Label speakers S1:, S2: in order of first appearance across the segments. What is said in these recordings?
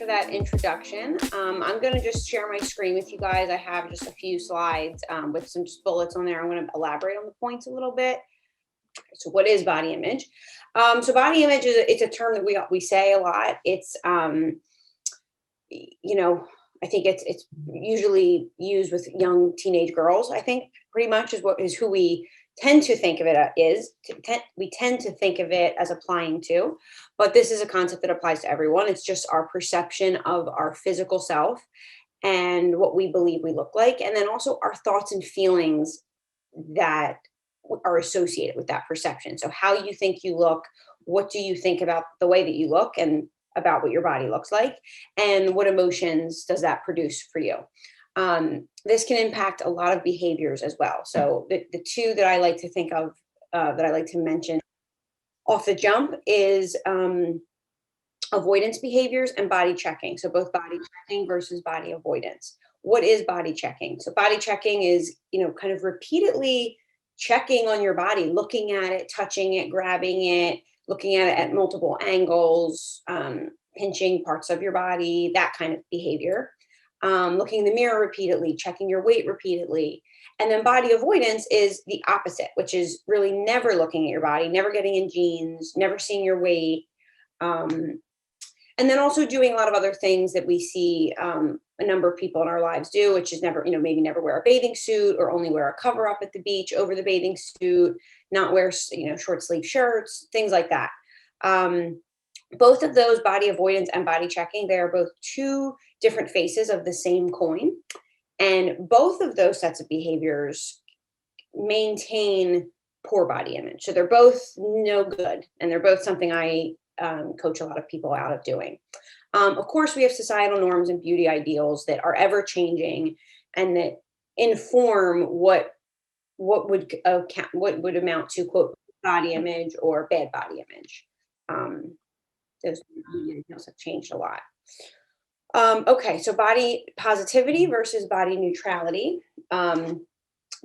S1: for that introduction. I'm going to just share my screen with you guys. I have just a few slides with some bullets on there. I'm going to elaborate on the points a little bit. So what is body image? So body image it's a term that we say a lot. It's I think it's usually used with young teenage girls. I think pretty much is who we tend to think of it we tend to think of it as applying to, but this is a concept that applies to everyone. It's just our perception of our physical self and what we believe we look like, and then also our thoughts and feelings that are associated with that perception. So how you think you look, what do you think about the way that you look and about what your body looks like, and what emotions does that produce for you. This can impact a lot of behaviors as well. So the two that I like to think of, that I like to mention off the jump is avoidance behaviors and body checking. So both body checking versus body avoidance. What is body checking? So body checking is, kind of repeatedly checking on your body, looking at it, touching it, grabbing it, looking at it at multiple angles, pinching parts of your body, that kind of behavior. Looking in the mirror repeatedly, checking your weight repeatedly. And then body avoidance is the opposite, which is really never looking at your body, never getting in jeans, never seeing your weight. And then also doing a lot of other things that we see a number of people in our lives do, which is never, maybe never wear a bathing suit or only wear a cover up at the beach over the bathing suit, not wear, short sleeve shirts, things like that. Both of those, body avoidance and body checking, they are both two different faces of the same coin. And both of those sets of behaviors maintain poor body image. So they're both no good. And they're both something I coach a lot of people out of doing. Of course, we have societal norms and beauty ideals that are ever changing and that inform what would amount to, quote, body image or bad body image. Those beauty ideals have changed a lot. Okay, so body positivity versus body neutrality.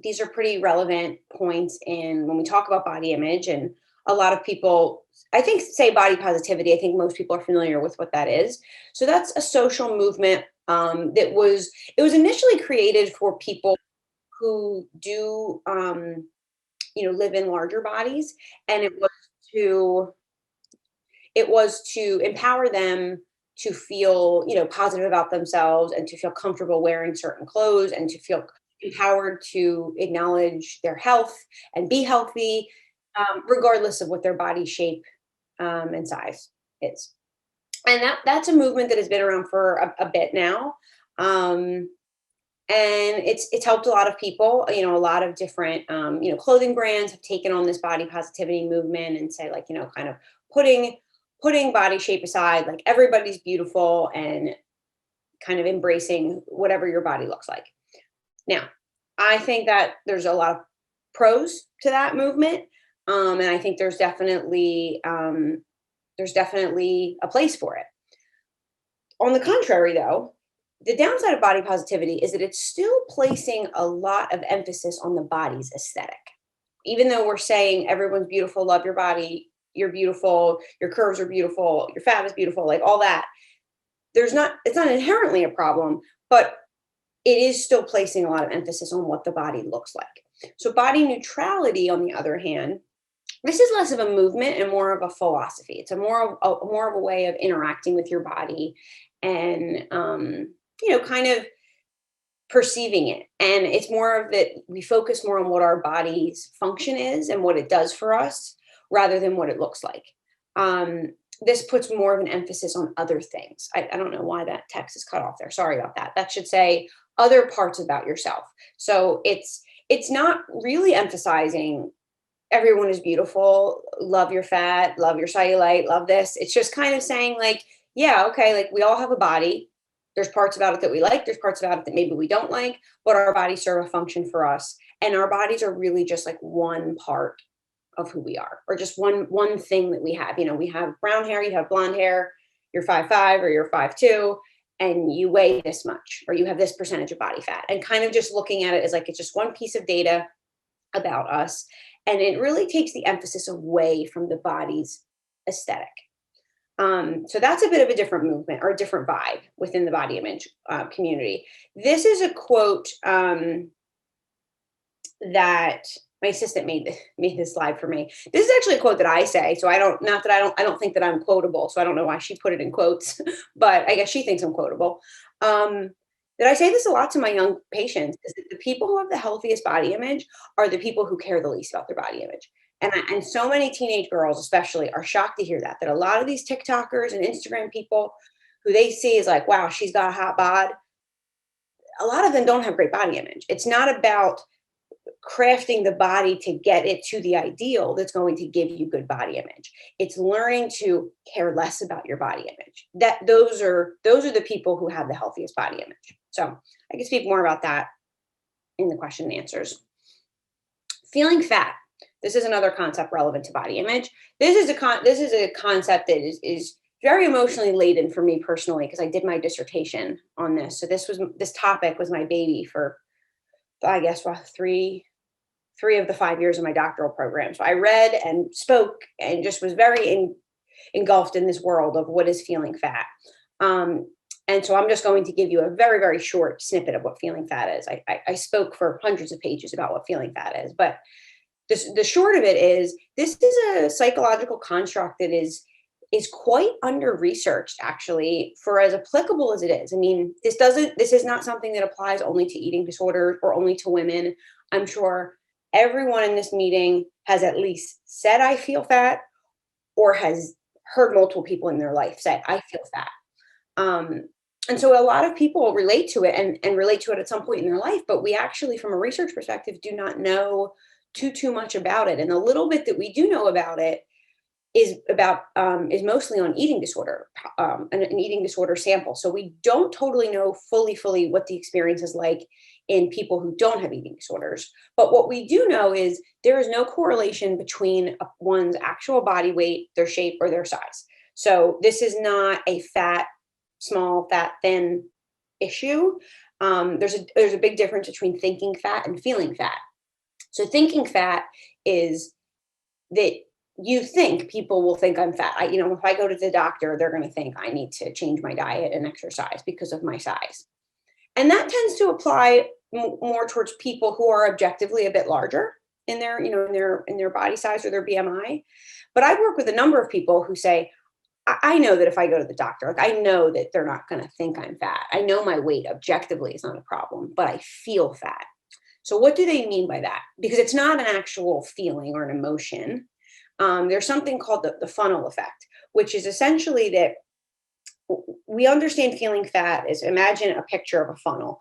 S1: These are pretty relevant points when we talk about body image, and a lot of people, I think, say body positivity. I think most people are familiar with what that is. So that's a social movement it was initially created for people who do live in larger bodies, and it was to empower them to feel, positive about themselves and to feel comfortable wearing certain clothes and to feel empowered to acknowledge their health and be healthy, regardless of what their body shape and size is. And that's a movement that has been around for a bit now. And it's helped a lot of people. A lot of different clothing brands have taken on this body positivity movement and say, like, kind of putting body shape aside, like everybody's beautiful, and kind of embracing whatever your body looks like. Now, I think that there's a lot of pros to that movement, and I think there's definitely a place for it. On the contrary, though, the downside of body positivity is that it's still placing a lot of emphasis on the body's aesthetic. Even though we're saying everyone's beautiful, love your body, you're beautiful, your curves are beautiful, your fat is beautiful, like all that, it's not inherently a problem, but it is still placing a lot of emphasis on what the body looks like. So body neutrality, on the other hand, this is less of a movement and more of a philosophy. It's more of a way of interacting with your body and kind of perceiving it. And it's more of that we focus more on what our body's function is and what it does for us rather than what it looks like. This puts more of an emphasis on other things. I don't know why that text is cut off there. Sorry about that. That should say other parts about yourself. So it's not really emphasizing everyone is beautiful, love your fat, love your cellulite, love this. It's just kind of saying, like, yeah, okay, like we all have a body. There's parts about it that we like, there's parts about it that maybe we don't like, but our bodies serve a function for us. And our bodies are really just like one part of who we are, or just one thing that we have. We have brown hair, you have blonde hair, you're 5'5" or you're 5'2", and you weigh this much, or you have this percentage of body fat, and kind of just looking at it as like it's just one piece of data about us. And it really takes the emphasis away from the body's aesthetic. So that's a bit of a different movement or a different vibe within the body image community. This is a quote that my assistant made this slide for me. This is actually a quote that I say, so I don't think that I'm quotable, so I don't know why she put it in quotes, but I guess she thinks I'm quotable. That I say this a lot to my young patients is that the people who have the healthiest body image are the people who care the least about their body image. And so many teenage girls, especially, are shocked to hear that a lot of these TikTokers and Instagram people who they see is like, wow, she's got a hot bod. A lot of them don't have great body image. It's not about crafting the body to get it to the ideal that's going to give you good body image. It's learning to care less about your body image. Those are the people who have the healthiest body image. So I can speak more about that in the question and answers. Feeling fat. This is another concept relevant to body image. This is a concept that is very emotionally laden for me personally because I did my dissertation on this. So this topic was my baby for, I guess, well, three of the 5 years of my doctoral program. So I read and spoke and just was very engulfed in this world of what is feeling fat. And so I'm just going to give you a very, very short snippet of what feeling fat is. I spoke for hundreds of pages about what feeling fat is, but the short of it is this is a psychological construct that is quite under researched actually for as applicable as it is. I mean, this is not something that applies only to eating disorders or only to women. I'm sure everyone in this meeting has at least said I feel fat or has heard multiple people in their life say I feel fat. And so a lot of people relate to it and relate to it at some point in their life, but we actually, from a research perspective, do not know too much about it. And the little bit that we do know about it is mostly on eating disorder, an eating disorder sample. So we don't totally know fully what the experience is like in people who don't have eating disorders. But what we do know is there is no correlation between one's actual body weight, their shape, or their size. So this is not a small, fat, thin issue. There's a big difference between thinking fat and feeling fat. So thinking fat is that you think people will think I'm fat. If I go to the doctor, they're going to think I need to change my diet and exercise because of my size. And that tends to apply more towards people who are objectively a bit larger in their body size or their BMI. But I work with a number of people who say, I know that if I go to the doctor, like I know that they're not going to think I'm fat. I know my weight objectively is not a problem, but I feel fat. So what do they mean by that? Because it's not an actual feeling or an emotion. There's something called the funnel effect, which is essentially that we understand feeling fat is, imagine a picture of a funnel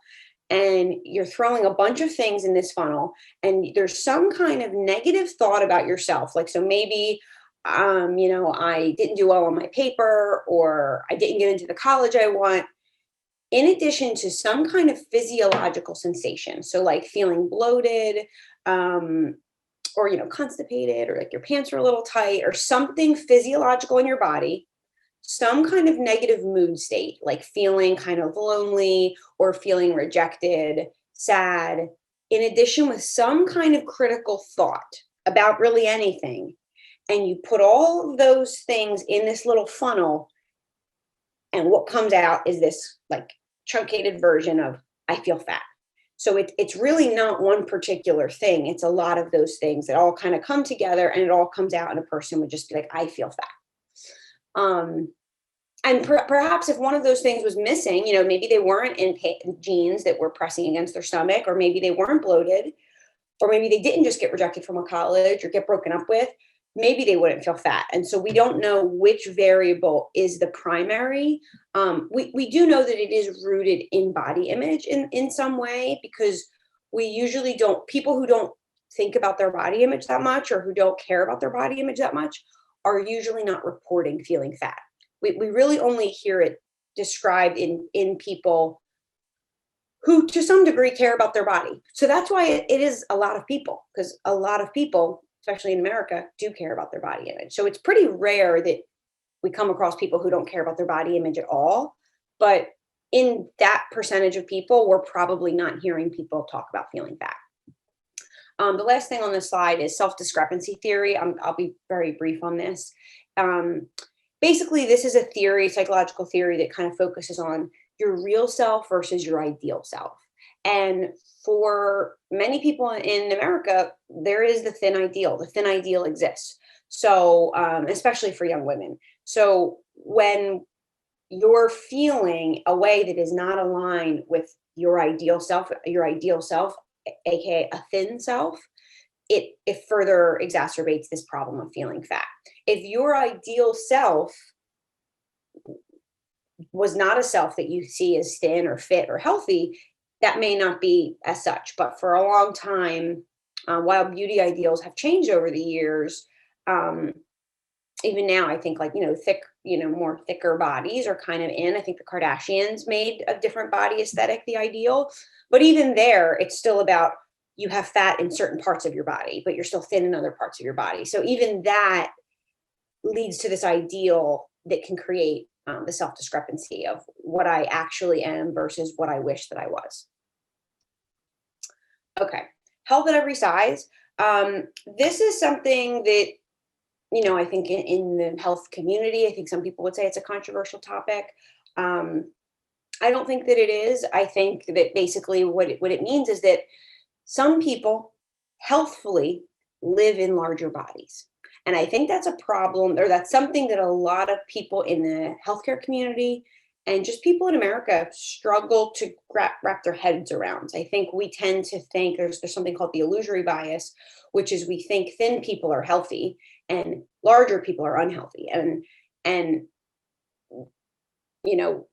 S1: and you're throwing a bunch of things in this funnel and there's some kind of negative thought about yourself. Like, so maybe, I didn't do well on my paper or I didn't get into the college I want. In addition to some kind of physiological sensation. So like feeling bloated, or constipated, or like your pants are a little tight, or something physiological in your body, some kind of negative mood state, like feeling kind of lonely or feeling rejected, sad, in addition with some kind of critical thought about really anything. And you put all of those things in this little funnel, and what comes out is this like truncated version of I feel fat. So it's really not one particular thing. It's a lot of those things that all kind of come together, and it all comes out, and a person would just be like, I feel fat. And perhaps if one of those things was missing, maybe they weren't in jeans that were pressing against their stomach, or maybe they weren't bloated, or maybe they didn't just get rejected from a college or get broken up with, maybe they wouldn't feel fat. And so we don't know which variable is the primary. We do know that it is rooted in body image in some way, because we usually people who don't think about their body image that much, or who don't care about their body image that much, are usually not reporting feeling fat. We really only hear it described in people who to some degree care about their body. So that's why it is a lot of people, because a lot of people, especially in America, do care about their body image. So it's pretty rare that we come across people who don't care about their body image at all. But in that percentage of people, we're probably not hearing people talk about feeling fat. The last thing on this slide is self-discrepancy theory. I'll be very brief on this. basically, this is a theory, psychological theory that kind of focuses on your real self versus your ideal self. And for many people in America, there is the thin ideal. The thin ideal exists. So, especially for young women. So, when you're feeling a way that is not aligned with your ideal self, aka a thin self, it further exacerbates this problem of feeling fat. If your ideal self was not a self that you see as thin or fit or healthy, that may not be as such. But for a long time, while beauty ideals have changed over the years, um, even now, I think like, thick, more thicker bodies are kind of in. I think the Kardashians made a different body aesthetic the ideal. But even there, it's still about you have fat in certain parts of your body, but you're still thin in other parts of your body. So even that leads to this ideal that can create the self discrepancy of what I actually am versus what I wish that I was. Okay. Health at every size. This is something that, I think in the health community, I think some people would say it's a controversial topic. Um, I don't think that it is. I think that basically what it means is that some people healthfully live in larger bodies. And I think that's a problem, or that's something that a lot of people in the healthcare community and just people in America struggle to wrap their heads around. I think we tend to think there's something called the illusory bias, which is we think thin people are healthy and larger people are unhealthy. And you know,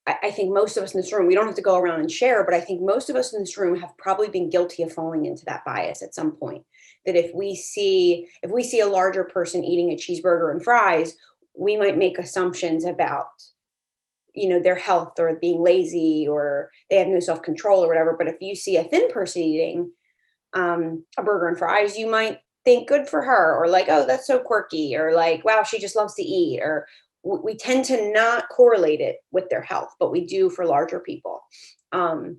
S1: I think most of us in this room, we don't have to go around and share, but I think most of us in this room have probably been guilty of falling into that bias at some point. That if we see a larger person eating a cheeseburger and fries, we might make assumptions about, their health or being lazy or they have no self-control or whatever. But if you see a thin person eating a burger and fries, you might think good for her, or like, oh, that's so quirky, or like, wow, she just loves to eat, or we tend to not correlate it with their health, but we do for larger people. Um,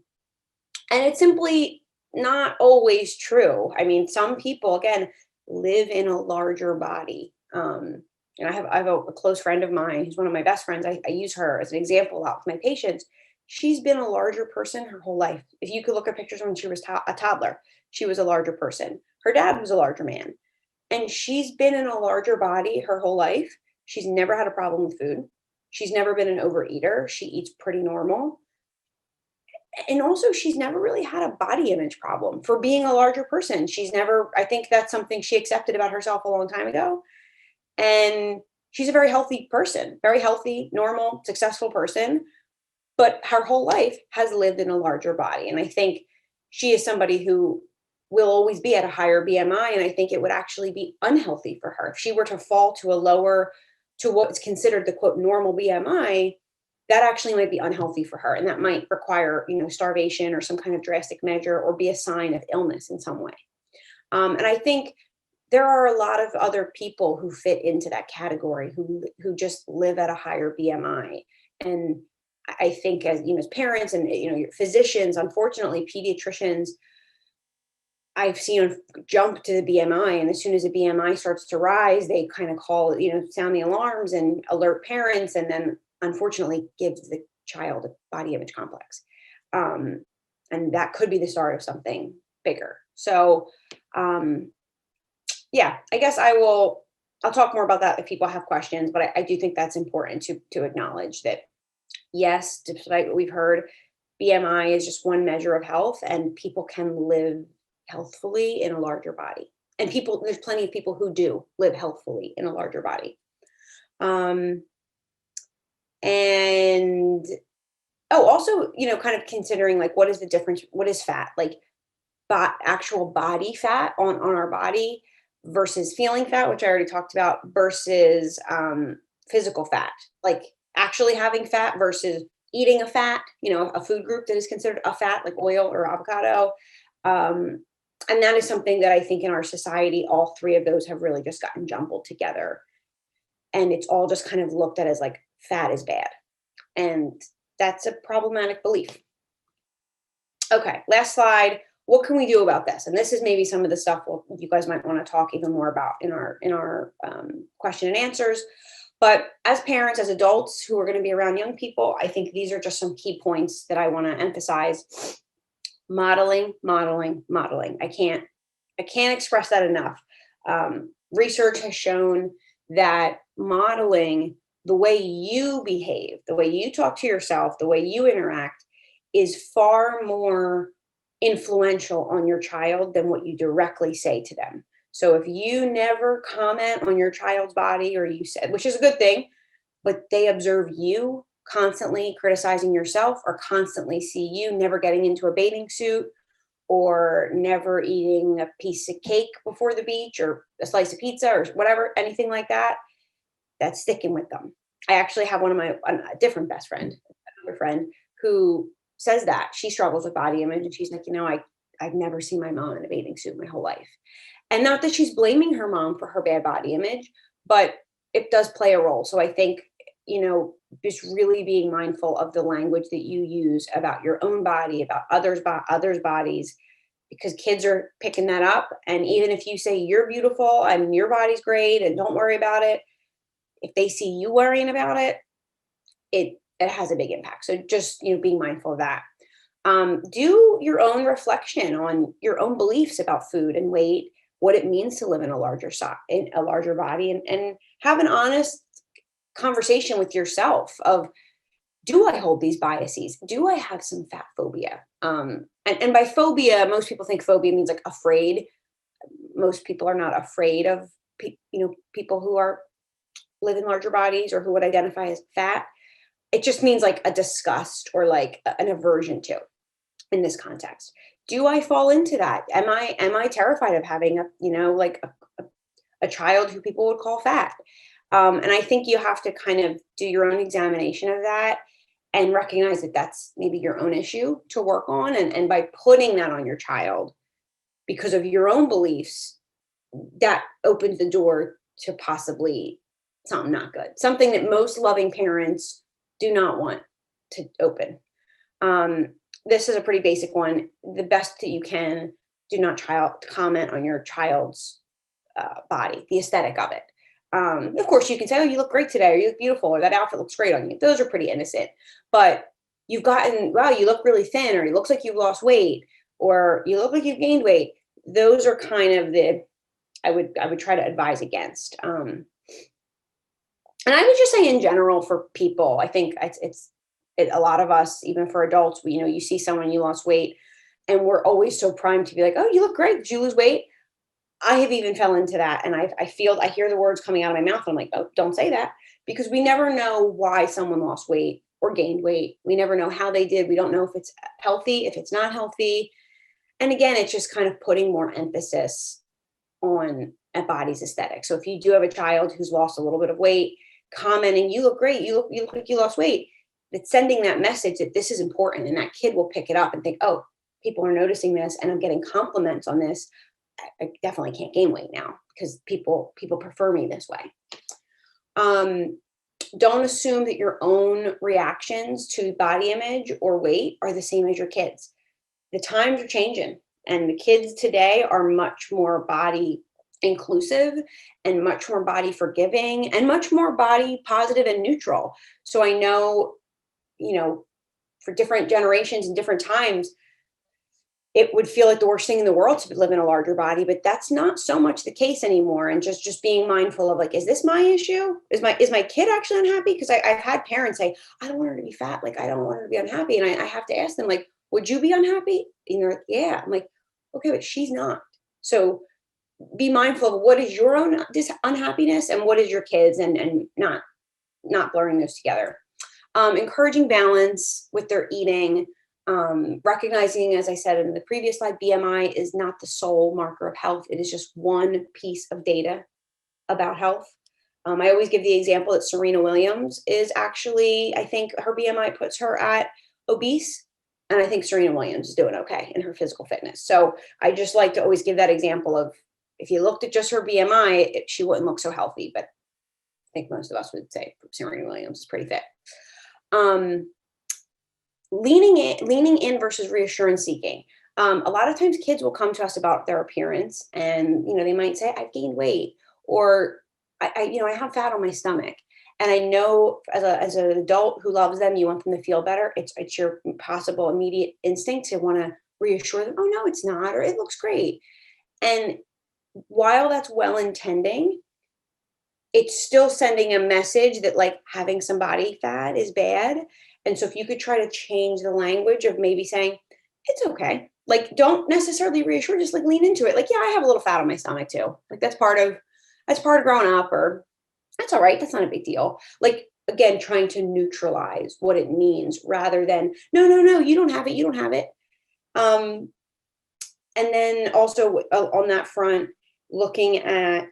S1: and it's simply not always true. I mean, some people, again, live in a larger body. And I have a close friend of mine who's one of my best friends. I use her as an example a lot with my patients. She's been a larger person her whole life. If you could look at pictures when she was a toddler, she was a larger person. Her dad was a larger man. And she's been in a larger body her whole life. She's never had a problem with food. She's never been an overeater. She eats pretty normal. And also, she's never really had a body image problem for being a larger person. I think that's something she accepted about herself a long time ago. And she's a very healthy person, very healthy, normal, successful person. But her whole life has lived in a larger body. And I think she is somebody who will always be at a higher BMI. And I think it would actually be unhealthy for her. If she were to fall to what's considered the quote normal BMI, that actually might be unhealthy for her. And that might require, starvation or some kind of drastic measure or be a sign of illness in some way. And I think there are a lot of other people who fit into that category who just live at a higher BMI. And I think as parents and your physicians, unfortunately, pediatricians, I've seen jump to the BMI, and as soon as the BMI starts to rise, they kind of call, sound the alarms and alert parents, and then unfortunately gives the child a body image complex. And that could be the start of something bigger. So, yeah, I guess I'll talk more about that if people have questions, but I do think that's important to acknowledge that, yes, despite what we've heard, BMI is just one measure of health, and people can live healthfully in a larger body. And there's plenty of people who do live healthfully in a larger body. And also, kind of considering like what is the difference, what is fat? Like actual body fat on our body versus feeling fat, which I already talked about, versus physical fat, like actually having fat versus eating a fat, a food group that is considered a fat, like oil or avocado. And that is something that I think in our society, all three of those have really just gotten jumbled together. And it's all just kind of looked at as like fat is bad. And that's a problematic belief. Okay, last slide. What can we do about this? And this is maybe some of the stuff you guys might want to talk even more about in our question and answers. But as parents, as adults who are going to be around young people, I think these are just some key points that I want to emphasize. Modeling, modeling, modeling. I can't express that enough. Research has shown that modeling the way you behave, the way you talk to yourself, the way you interact is far more influential on your child than what you directly say to them. So if you never comment on your child's body or you said, which is a good thing, but they observe you constantly criticizing yourself or constantly see you never getting into a bathing suit or never eating a piece of cake before the beach or a slice of pizza or whatever, anything like that, that's sticking with them. I actually have one of my a different best friend, another friend who says that she struggles with body image, and she's like, I've never seen my mom in a bathing suit my whole life, and not that she's blaming her mom for her bad body image, but it does play a role. So I think just really being mindful of the language that you use about your own body, about others' bodies, because kids are picking that up. And even if you say you're beautiful and your body's great and don't worry about it, if they see you worrying about it, it has a big impact. So just being mindful of that. Do your own reflection on your own beliefs about food and weight, what it means to live in in a larger body, and have an honest conversation with yourself of, do I hold these biases? Do I have some fat phobia? And by phobia, most people think phobia means like afraid. Most people are not afraid of people who are live in larger bodies or who would identify as fat. It just means like a disgust or like an aversion to in this context. Do I fall into that? Am I terrified of having a child who people would call fat? And I think you have to kind of do your own examination of that and recognize that that's maybe your own issue to work on. And by putting that on your child because of your own beliefs, that opens the door to possibly something not good, something that most loving parents do not want to open. This is a pretty basic one. The best that you can, do not comment on your child's body, the aesthetic of it. Of course, you can say, "Oh, you look great today," or "You look beautiful," or "That outfit looks great on you." Those are pretty innocent. But wow, you look really thin, or "It looks like you've lost weight," or "You look like you've gained weight." Those are kind of the I would try to advise against. And I would just say in general for people, I think a lot of us, even for adults, you see someone you lost weight, and we're always so primed to be like, "Oh, you look great. Did you lose weight?" I have even fell into that, and I hear the words coming out of my mouth, and I'm like, "Oh, don't say that," because we never know why someone lost weight or gained weight. We never know how they did. We don't know if it's healthy, if it's not healthy, and again, it's just kind of putting more emphasis on a body's aesthetic. So if you do have a child who's lost a little bit of weight, commenting, "You look great. You look like you lost weight." It's sending that message that this is important, and that kid will pick it up and think, "Oh, people are noticing this, and I'm getting compliments on this. I definitely can't gain weight now because people prefer me this way." Um, don't assume that your own reactions to body image or weight are the same as your kids. The times are changing, and the kids today are much more body inclusive and much more body forgiving and much more body positive and neutral. So I know, you know, for different generations and different times, it would feel like the worst thing in the world to live in a larger body, but that's not so much the case anymore. And just being mindful of like, is this my issue? Is my kid actually unhappy? Because I've had parents say, "I don't want her to be fat. Like, I don't want her to be unhappy." And I have to ask them, like, "Would you be unhappy?" And they're like, "Yeah." I'm like, "Okay, but she's not." So be mindful of what is your own unhappiness and what is your kids, and not blurring those together. Encouraging balance with their eating, recognizing, as I said in the previous slide, BMI is not the sole marker of health. It is just one piece of data about health. I always give the example that Serena Williams is actually, I think her BMI puts her at obese. And I think Serena Williams is doing okay in her physical fitness. So I just like to always give that example of, if you looked at just her BMI, she wouldn't look so healthy. But I think most of us would say Serena Williams is pretty fit. Um, leaning in versus reassurance seeking. A lot of times kids will come to us about their appearance, and they might say, "I've gained weight," or I have fat on my stomach. And I know as an adult who loves them, you want them to feel better. It's your possible immediate instinct to want to reassure them, oh no, it's not, or it looks great. And while that's well intending, it's still sending a message that like having some body fat is bad. And so if you could try to change the language of maybe saying, it's okay. Like don't necessarily reassure, just like lean into it. Like, yeah, I have a little fat on my stomach too. Like that's part of growing up, or that's all right. That's not a big deal. Like again, trying to neutralize what it means rather than no, no, no, you don't have it. You don't have it. Um, and then also on that front, looking at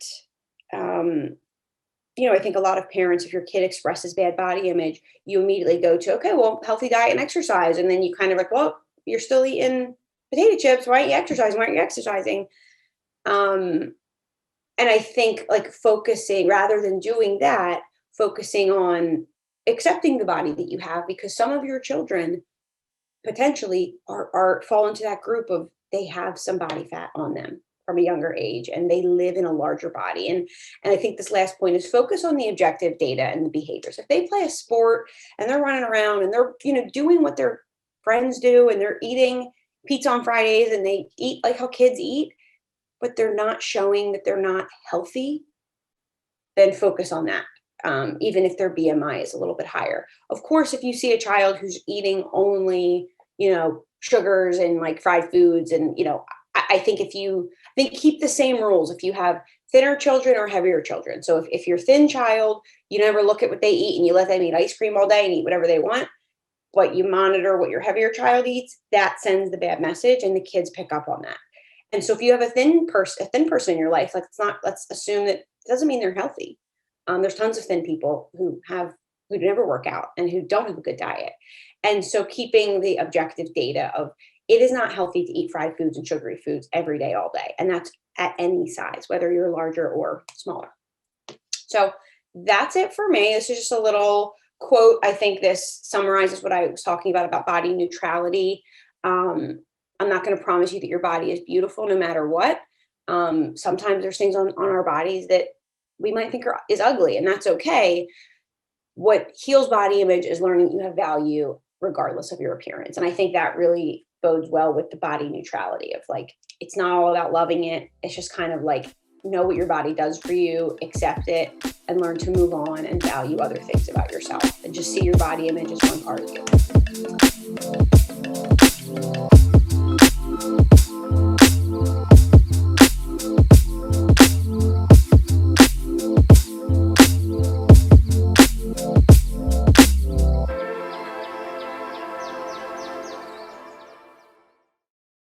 S1: um, I think a lot of parents, if your kid expresses bad body image, you immediately go to, okay, well, healthy diet and exercise. And then you kind of like, well, you're still eating potato chips. Why aren't you exercising? Why aren't you exercising? Um, and I think like focusing rather than doing that, focusing on accepting the body that you have, because some of your children potentially are fall into that group of they have some body fat on them from a younger age and they live in a larger body. And I think this last point is focus on the objective data and the behaviors. If they play a sport and they're running around and they're doing what their friends do and they're eating pizza on Fridays and they eat like how kids eat, but they're not showing that they're not healthy, then focus on that. Even if their BMI is a little bit higher. Of course, if you see a child who's eating only, sugars and like fried foods, and I think keep the same rules if you have thinner children or heavier children. So if you're thin child, you never look at what they eat and you let them eat ice cream all day and eat whatever they want. But you monitor what your heavier child eats, that sends the bad message, and the kids pick up on that. And so if you have a thin person in your life, like let's assume that it doesn't mean they're healthy. There's tons of thin people who never work out and who don't have a good diet. And so keeping the objective data of it is not healthy to eat fried foods and sugary foods every day, all day. And that's at any size, whether you're larger or smaller. So that's it for me. This is just a little quote. I think this summarizes what I was talking about body neutrality. I'm not going to promise you that your body is beautiful no matter what. Sometimes there's things on our bodies that we might think is ugly, and that's okay. What heals body image is learning you have value regardless of your appearance. And I think that really bodes well with the body neutrality of like, it's not all about loving it. It's just kind of like, know what your body does for you, accept it, and learn to move on and value other things about yourself, and just see your body image as one part of you.